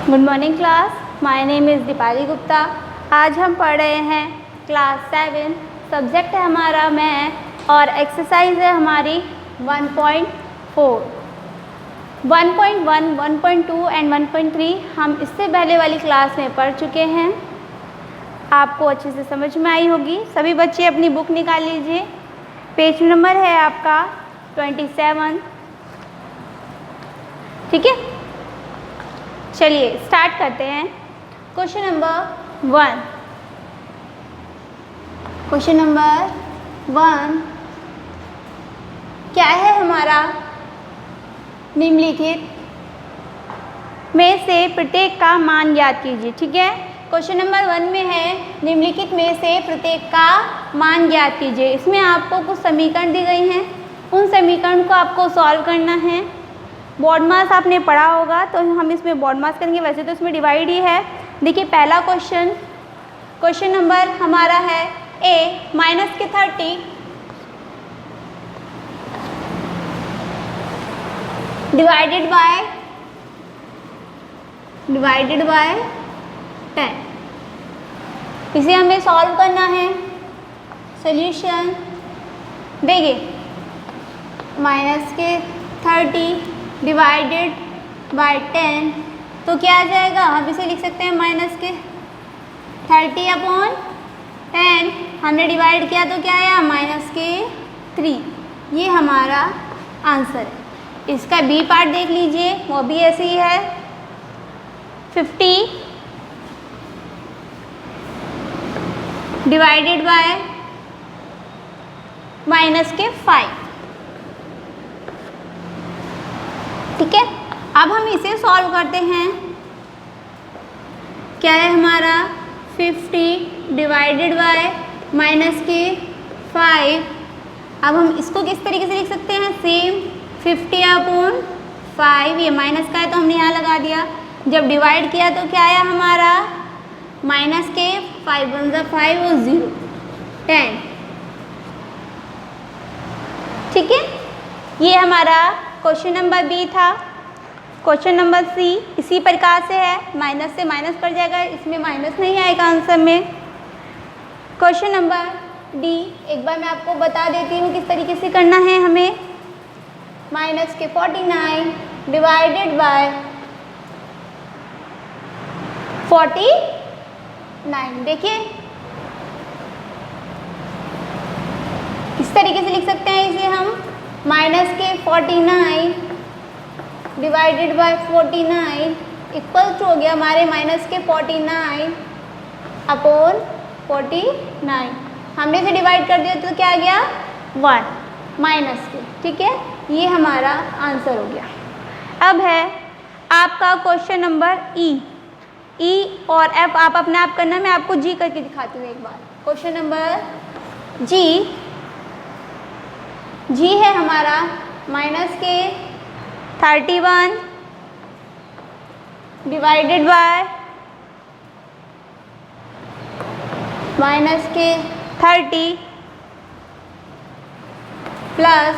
Good morning class, my name is Deepali Gupta. आज हम पढ़ रहे हैं क्लास 7, सब्जेक्ट है हमारा मैथ और एक्सरसाइज है हमारी 1.4, 1.1, 1.2 एंड 1.3 हम इससे पहले वाली क्लास में पढ़ चुके हैं। आपको अच्छे से समझ में आई होगी। सभी बच्चे अपनी बुक निकाल लीजिए। पेज नंबर है आपका 27। ठीक है, चलिए स्टार्ट करते हैं। Question number 1। क्वेश्चन नंबर 1 क्या है हमारा? निम्नलिखित में से प्रत्येक का मान ज्ञात कीजिए। ठीक है, क्वेश्चन नंबर 1 में है निम्नलिखित में से प्रत्येक का मान ज्ञात कीजिए। इसमें आपको कुछ समीकरण दी गई हैं, उन समीकरण को आपको सॉल्व करना है। बॉड मास आपने पढ़ा होगा तो हम इसमें बॉड मास करेंगे, वैसे तो इसमें डिवाइड ही है। देखिए पहला क्वेश्चन नंबर हमारा है a माइनस के 30 डिवाइडेड बाय 10। इसे हमें सॉल्व करना है। सॉल्यूशन देखिए माइनस के 30 डिवाइडेड बाय 10 तो क्या आ जाएगा? हम इसे लिख सकते हैं माइनस के 30/10। हमने डिवाइड किया तो क्या आया? माइनस के 3। ये हमारा आंसर है। इसका बी पार्ट देख लीजिए, वो भी ऐसे ही है। 50 डिवाइडेड बाय माइनस के 5। ठीक है, अब हम इसे सॉल्व करते हैं। क्या है हमारा? 50 डिवाइडेड बाय माइनस के 5। अब हम इसको किस तरीके से लिख सकते हैं? सेम 50/5। ये माइनस का है तो हमने यहाँ लगा दिया। जब डिवाइड किया तो क्या आया हमारा? माइनस के 5 1 5 और 0 10। ठीक है, ये हमारा क्वेश्चन नंबर बी था। क्वेश्चन नंबर सी इसी प्रकार से है, माइनस से माइनस कट जाएगा, इसमें माइनस नहीं आएगा आंसर में। क्वेश्चन नंबर डी एक बार मैं आपको बता देती हूँ किस तरीके से करना है हमें। माइनस के 49 डिवाइडेड बाय 49। देखिए इस तरीके से लिख सकते हैं इसे हम। माइनस के 49 डिवाइडेड बाय 49 इक्वल टू हो गया हमारे माइनस के 49/49। हमने इसे डिवाइड कर दिया तो क्या आ गया? 1 माइनस के। ठीक है, ये हमारा आंसर हो गया। अब है आपका क्वेश्चन नंबर ई और एफ आप अपने आप करना, मैं आपको जी करके दिखाती हूँ एक बार। क्वेश्चन नंबर जी है हमारा माइनस के 31 डिवाइडेड बाय माइनस के 30 प्लस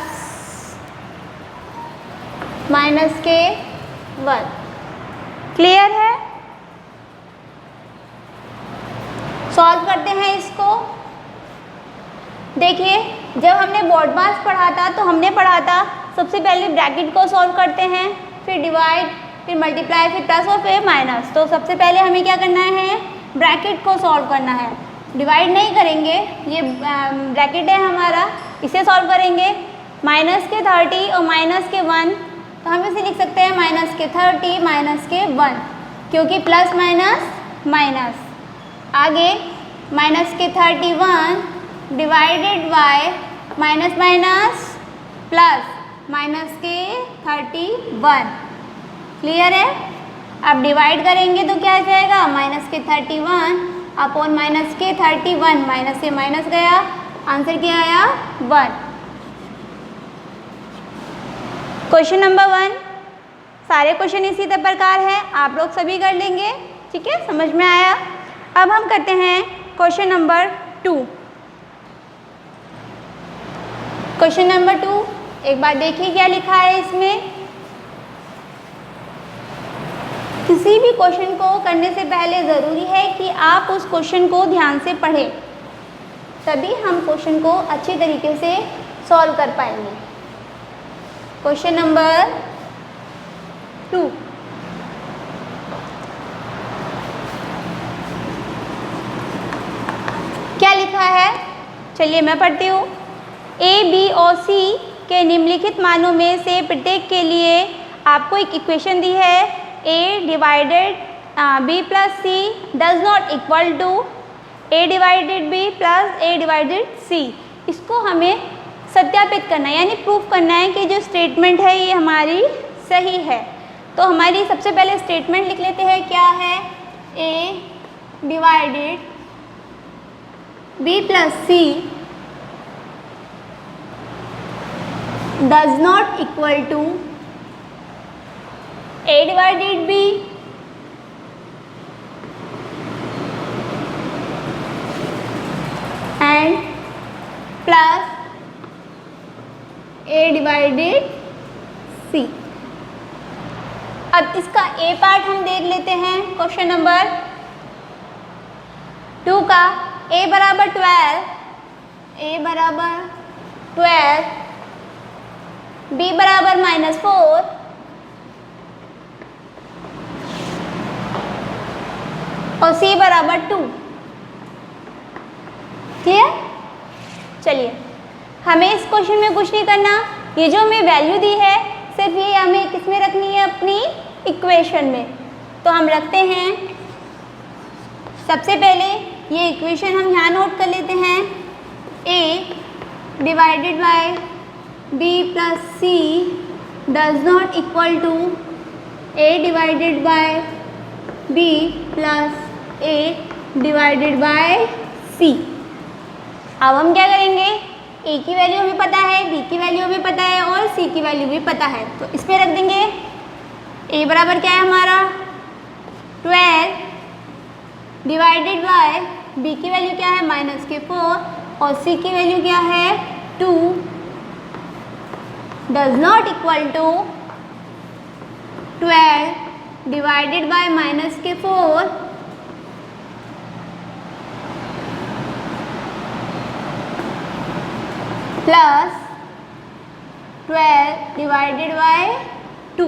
माइनस के 1। क्लियर है? सॉल्व करते हैं इसको। देखिए जब हमने बॉड मास पढ़ा था तो हमने पढ़ा था सबसे पहले ब्रैकेट को सॉल्व करते हैं, फिर डिवाइड, फिर मल्टीप्लाई, फिर प्लस और फिर माइनस। तो सबसे पहले हमें क्या करना है? ब्रैकेट को सॉल्व करना है, डिवाइड नहीं करेंगे। ये ब्रैकेट है हमारा, इसे सॉल्व करेंगे। माइनस के 30 और माइनस के 1 तो हम इसे लिख सकते हैं माइनस के 30 माइनस के 1, क्योंकि प्लस माइनस माइनस। आगे माइनस के 31 divided by minus minus plus minus के 31। क्लियर है? अब डिवाइड करेंगे तो क्या आ जाएगा? माइनस के 31 अपॉन माइनस के 31। माइनस से माइनस गया, आंसर क्या आया? 1। क्वेश्चन नंबर 1 सारे क्वेश्चन इसी प्रकार है, आप लोग सभी कर लेंगे। ठीक है, समझ में आया? अब हम करते हैं क्वेश्चन नंबर 2। क्वेश्चन नंबर 2 एक बार देखिए क्या लिखा है इसमें। किसी भी क्वेश्चन को करने से पहले ज़रूरी है कि आप उस क्वेश्चन को ध्यान से पढ़ें, तभी हम क्वेश्चन को अच्छी तरीके से सॉल्व कर पाएंगे। क्वेश्चन नंबर 2, क्या लिखा है, चलिए मैं पढ़ती हूँ। ए, बी और सी के निम्नलिखित मानों में से प्रत्येक के लिए आपको एक इक्वेशन दी है। A divided B plus C does not equal to A divided B plus A divided C. इसको हमें सत्यापित करना है, यानी प्रूफ करना है कि जो स्टेटमेंट है ये हमारी सही है। तो हमारी सबसे पहले स्टेटमेंट लिख लेते हैं, क्या है, A divided B plus C does not equal to A divided B and plus A divided C। अब इसका A पार्ट हम देख लेते हैं क्वेश्चन नंबर 2 का। A बराबर 12, B बराबर -4 और C बराबर 2। क्लियर? चलिए, हमें इस क्वेश्चन में कुछ नहीं करना, ये जो हमें वैल्यू दी है सिर्फ ये हमें किस में रखनी है, अपनी इक्वेशन में। तो हम रखते हैं, सबसे पहले ये इक्वेशन हम यहाँ नोट कर लेते हैं। A divided by B plus C does not equal to A divided by B plus A divided by C। अब हम क्या करेंगे, A की वैल्यू हमें पता है, B की वैल्यू हमें पता है और C की वैल्यू भी पता है, तो इस पे रख देंगे। A बराबर क्या है हमारा 12 डिवाइडेड बाय B की वैल्यू क्या है -4 और C की वैल्यू क्या है 2 does not equal to 12 divided by -4 plus 12 divided by 2।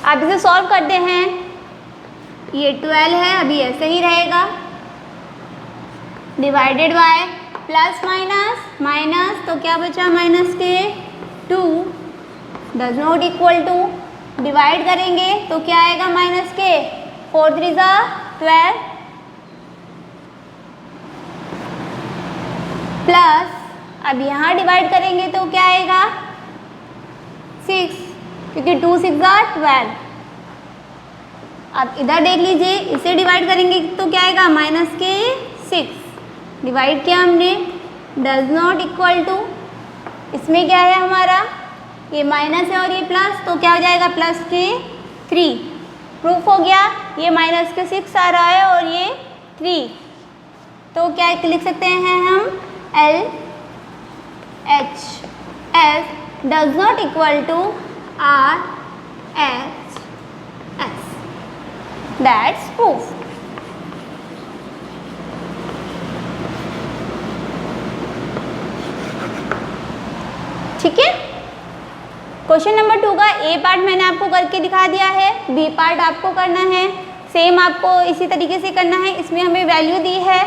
आप इसे सॉल्व करते हैं, ये 12 है, अभी ऐसे ही रहेगा, डिवाइडेड बाय प्लस माइनस तो क्या बचा -2 does not equal to, divide करेंगे तो क्या आएगा -4 3 12 प्लस, अब यहाँ डिवाइड करेंगे तो क्या आएगा 6, क्योंकि 2 6 12। अब इधर देख लीजिए, इसे डिवाइड करेंगे तो क्या आएगा -6, डिवाइड किया हमने, डज नॉट इक्वल टू, इसमें क्या है हमारा, ये माइनस है और ये प्लस, तो क्या हो जाएगा +3। प्रूफ हो गया, ये -6 आ रहा है और ये 3, तो क्या लिख सकते हैं हम, LHS does not equal to RHS। That's proof. ठीक है, क्वेश्चन नंबर 2 का ए पार्ट मैंने आपको करके दिखा दिया है, बी पार्ट आपको करना है, सेम आपको इसी तरीके से करना है। इसमें हमें वैल्यू दी है,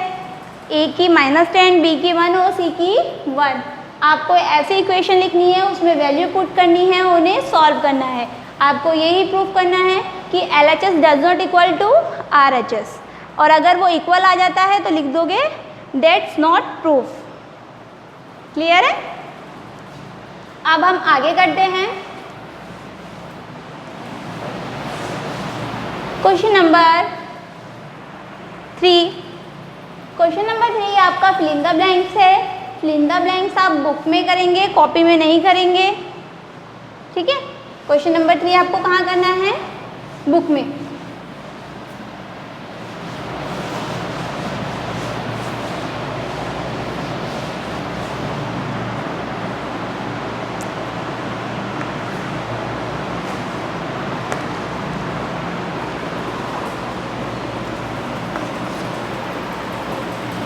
ए की -10, बी की 1 और सी की 1। आपको ऐसी इक्वेशन लिखनी है, उसमें वैल्यू पुट करनी है, उन्हें सॉल्व करना है। आपको यही प्रूफ करना है कि LHS does not equal to RHS, और अगर वो इक्वल आ जाता है तो लिख दोगे दैट्स नॉट प्रूफ। क्लियर है? अब हम आगे करते हैं क्वेश्चन नंबर 3। क्वेश्चन नंबर 3 आपका फिल इन द ब्लैंक्स है। फिल इन द ब्लैंक्स आप बुक में करेंगे, कॉपी में नहीं करेंगे। ठीक है, क्वेश्चन नंबर 3 आपको कहाँ करना है, बुक में।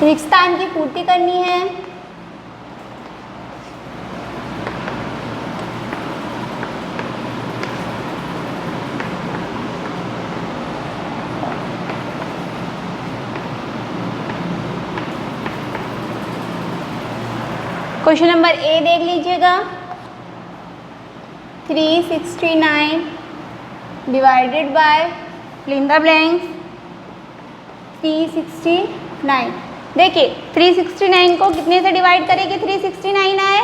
रिक्त स्थान की पूर्ति करनी है। क्वेश्चन नंबर ए देख लीजिएगा। 369 divided by fill in the blanks 369। देखिए 369 को कितने से डिवाइड करें कि 369 आए?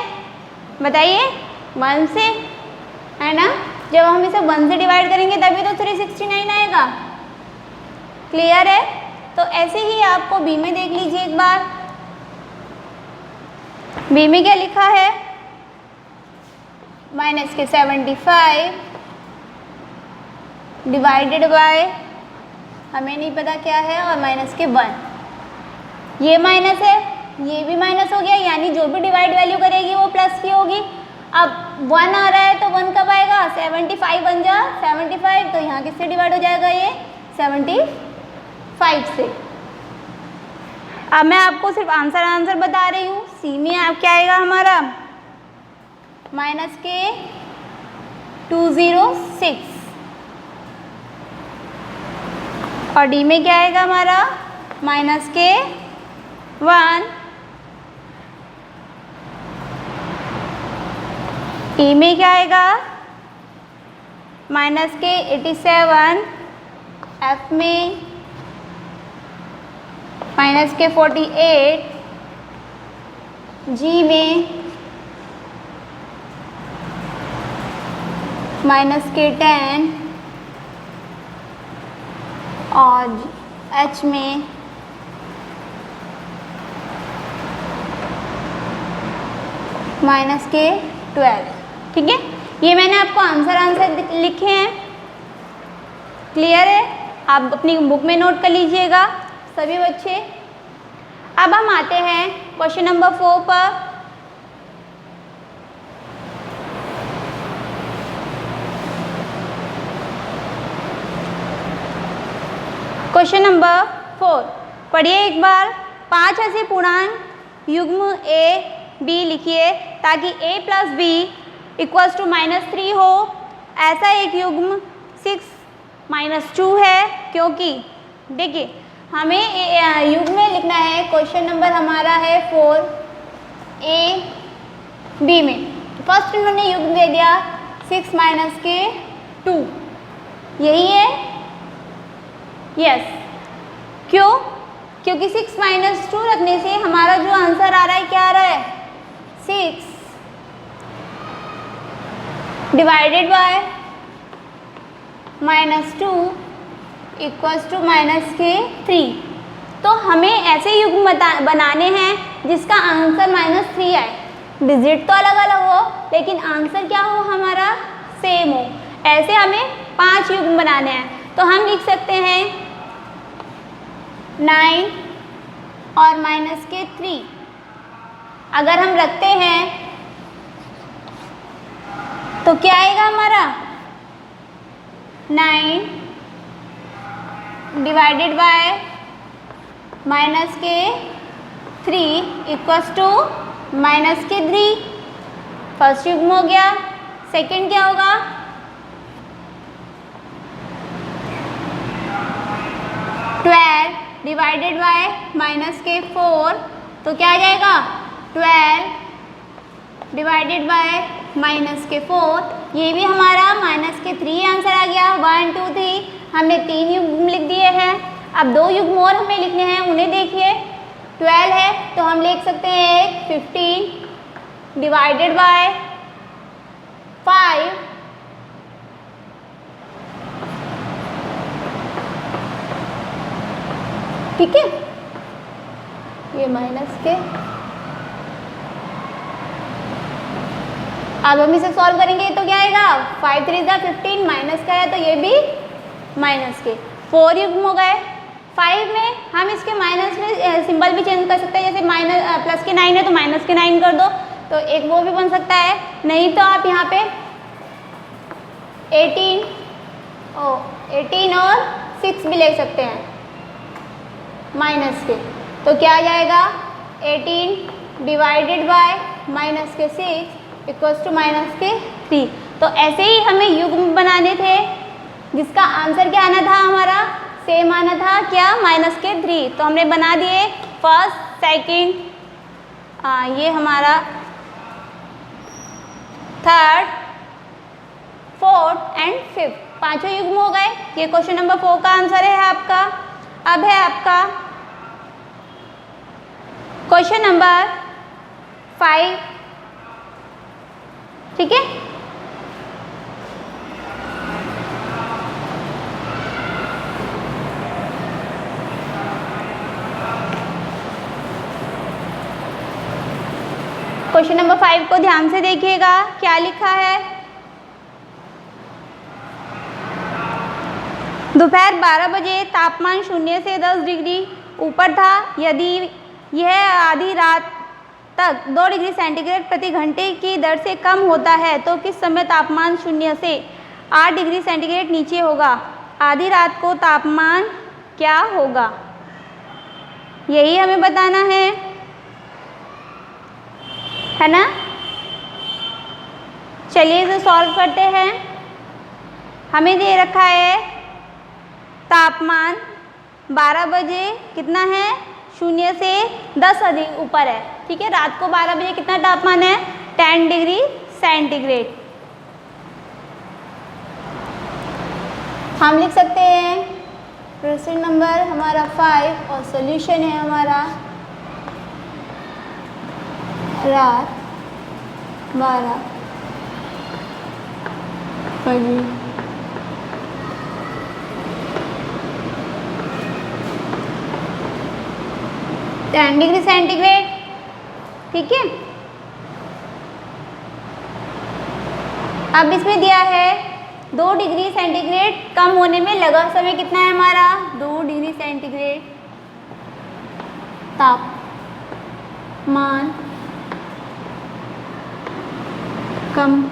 बताइए 1 से, है ना? जब हम इसे 1 से डिवाइड करेंगे तभी तो 369 आएगा। क्लियर है? तो ऐसे ही आपको बी में देख लीजिए एक बार। बी में क्या लिखा है? माइनस के 75 डिवाइडेड बाय, हमें नहीं पता क्या है, और माइनस के 1। ये माइनस है, ये भी माइनस हो गया, यानी जो भी डिवाइड वैल्यू करेगी वो प्लस की होगी। अब 1 आ रहा है तो 1 कब आएगा? 75 बन जा 75, तो यहाँ किससे डिवाइड हो जाएगा? ये 75 से। अब मैं आपको सिर्फ आंसर बता रही हूँ। सी में आप क्या आएगा हमारा? माइनस के 206, और डी में क्या आएगा हमारा? माइनस के 1। ई में क्या आएगा? माइनस के 87। एफ में माइनस के 48। जी में माइनस के 10, और एच में माइनस के 12। ठीक है, ये मैंने आपको आंसर लिखे हैं। क्लियर है? आप अपनी बुक में नोट कर लीजिएगा सभी बच्चे। अब हम आते हैं क्वेश्चन नंबर 4 पर। क्वेश्चन नंबर 4 पढ़िए एक बार। 5 ऐसे पूर्णांक युग्म ए बी लिखिए ताकि a plus B equals to -3 हो। ऐसा एक युग्म 6 - 2 है, क्योंकि देखिए हमें युग्म में लिखना है। क्वेश्चन नंबर हमारा है 4 ए बी में। फर्स्ट इन्होंने युग्म दे दिया 6 - 2, यही है। यस, क्यों? क्योंकि 6 - 2 रखने से हमारा जो आंसर आ रहा है क्या आ रहा है? 6 डिवाइडेड बाय -2 इक्वल्स टू -3। तो हमें ऐसे युग्म बनाने हैं जिसका आंसर -3 आए। डिजिट तो अलग अलग हो लेकिन आंसर क्या हो हमारा? सेम हो। ऐसे हमें 5 युग्म बनाने हैं। तो हम लिख सकते हैं 9 और -3 अगर हम रखते हैं तो क्या आएगा हमारा? 9 divided by -3 equals to -3। First युग्म हो गया। सेकंड क्या होगा? 12 डिवाइडेड बाय -4, तो क्या आ जाएगा? 12 डिवाइडेड बाय -4। ये भी हमारा -3 आंसर आ गया। 1 2 3 हमने 3 युग्म लिख दिए हैं। अब 2 युग्म और हमें लिखने हैं, उन्हें देखिए। 12 है तो हम लिख सकते हैं 15 डिवाइडेड बाय 5। ठीक है, ये माइनस के। अब हम इसे सॉल्व करेंगे तो क्या आएगा? 5 3 = 15, माइनस का है तो ये भी माइनस के। 4 युग्म हो गए। 5 में हम इसके माइनस में सिंबल भी चेंज कर सकते हैं। जैसे प्लस के 9 है तो माइनस के 9 कर दो, तो एक वो भी बन सकता है। नहीं तो आप यहाँ पे 18 और 6 भी ले सकते हैं माइनस के। तो क्या आ जाएगा 18 डिवाइडेड बाय -6 इक्वल्स टू -3। तो ऐसे ही हमें युग्म बनाने थे जिसका आंसर क्या आना था, हमारा सेम आना था क्या, -3। तो हमने बना दिए फर्स्ट सेकंड, ये हमारा थर्ड फोर्थ एंड फिफ्थ, पांचों युग्म हो गए। ये क्वेश्चन नंबर 4 का आंसर है आपका। अब है आपका क्वेश्चन नंबर 5, ठीक है। क्वेश्चन नंबर 5 को ध्यान से देखिएगा, क्या लिखा है। दोपहर 12 बजे तापमान 0 से 10 डिग्री ऊपर था। यदि यह आधी रात तक 2 डिग्री सेंटीग्रेड प्रति घंटे की दर से कम होता है तो किस समय तापमान 0 से 8 डिग्री सेंटीग्रेड नीचे होगा। आधी रात को तापमान क्या होगा, यही हमें बताना है ना। चलिए इसे सॉल्व करते हैं। हमें दे रखा है तापमान 12 बजे कितना है, 0 से 10 अधिक ऊपर है, ठीक है। रात को 12 बजे कितना तापमान है, 10 डिग्री सेंटीग्रेड। हम लिख सकते हैं प्रश्न नंबर हमारा 5 और सॉल्यूशन है हमारा रात 12 बजे 10 डिग्री सेंटीग्रेड, ठीक है। अब इसमें दिया है 2 डिग्री सेंटीग्रेड कम होने में लगा समय कितना है हमारा, 2 डिग्री सेंटीग्रेड तापमान कम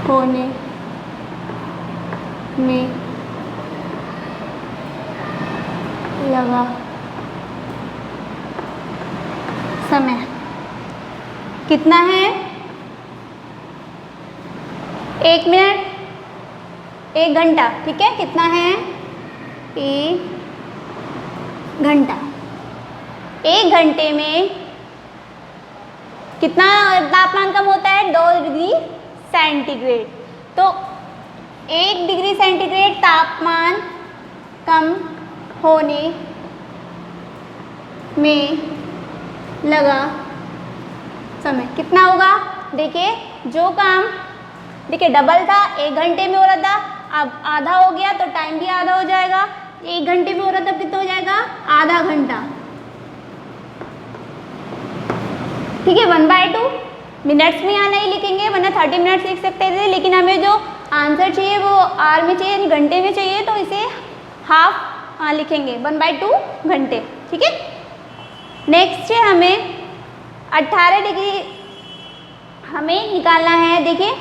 होने में लगा समय कितना है, 1 मिनट, 1 घंटा, ठीक है। कितना है, 1 घंटा। 1 घंटे में कितना तापमान कम होता है, 2 डिग्री सेंटीग्रेड। तो 1 डिग्री सेंटीग्रेड तापमान कम होने में लगा समय कितना होगा। देखिए जो काम देखिए डबल था, 1 घंटे में हो रहा था, अब आधा हो गया तो टाइम भी आधा हो जाएगा। 1 घंटे में हो रहा था कितना हो जाएगा, आधा घंटा, ठीक है। 1/2 मिनट्स में यहाँ नहीं लिखेंगे वरना 30 मिनट्स लिख सकते थे, लेकिन हमें जो आंसर चाहिए वो आर में चाहिए यानी घंटे में चाहिए, तो इसे हाफ लिखेंगे 1/2 घंटे, ठीक है। नेक्स्ट है हमें 18 डिग्री हमें निकालना है। देखिए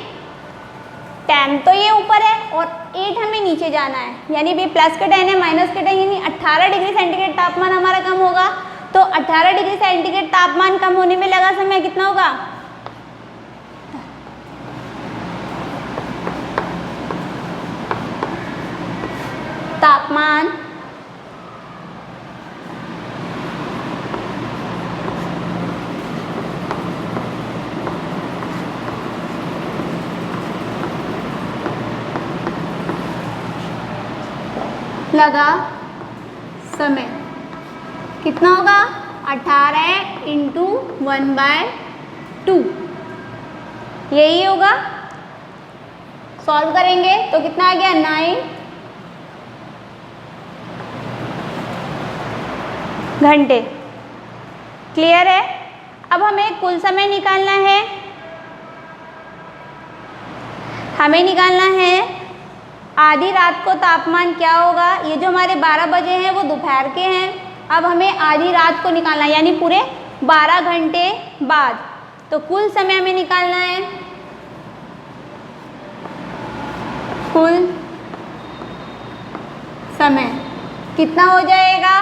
10 तो ये ऊपर है और 8 हमें नीचे जाना है, यानी भी प्लस का 10 है माइनस का 10, यानी 18 डिग्री सेंटीग्रेड तापमान हमारा कम होगा। तो 18 डिग्री सेंटीग्रेड तापमान कम होने में लगा समय कितना होगा, तापमान लगा समय कितना होगा, 18 × 1/2 यही होगा। सॉल्व करेंगे तो कितना आ गया, 9 घंटे। क्लियर है। अब हमें कुल समय निकालना है। हमें निकालना है आधी रात को तापमान क्या होगा। ये जो हमारे 12 बजे हैं वो दोपहर के हैं। अब हमें आधी रात को निकालना है यानी पूरे 12 घंटे बाद। तो कुल समय हमें निकालना है, कुल समय कितना हो जाएगा?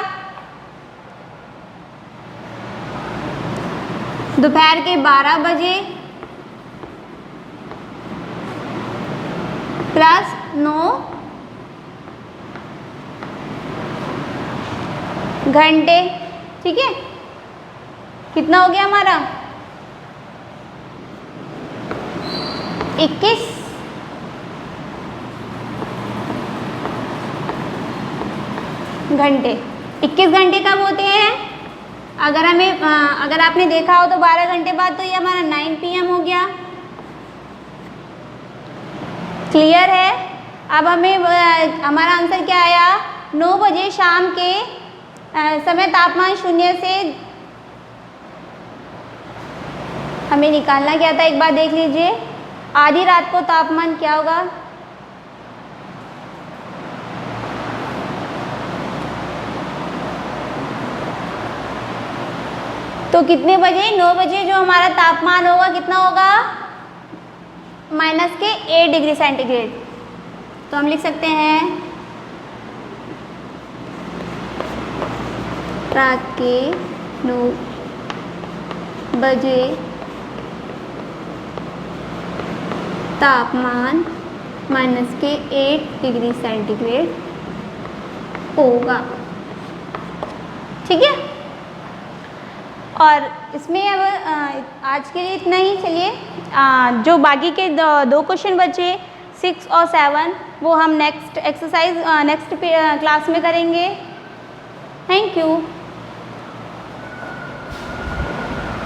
दोपहर के 12 बजे प्लस 9 घंटे। ठीक है, कितना हो गया हमारा? 21 घंटे। 21 घंटे कब होते हैं? अगर आपने देखा हो तो 12 घंटे बाद तो ये हमारा 9 PM हो गया। क्लियर है? अब हमारा आंसर क्या आया? 9 बजे शाम के समय तापमान 0 से हमें निकालना क्या था, एक बार देख लीजिए। आधी रात को तापमान क्या होगा? तो कितने बजे? 9 बजे जो हमारा तापमान होगा कितना होगा? -8 डिग्री सेंटीग्रेड। तो हम लिख सकते हैं रात के 9 बजे तापमान -8 डिग्री सेंटीग्रेड होगा। ठीक है, और इसमें अब आज के लिए इतना ही। चलिए जो बाकी के दो क्वेश्चन बचे 6 और 7 वो हम नेक्स्ट एक्सरसाइज नेक्स्ट क्लास में करेंगे। Thank you.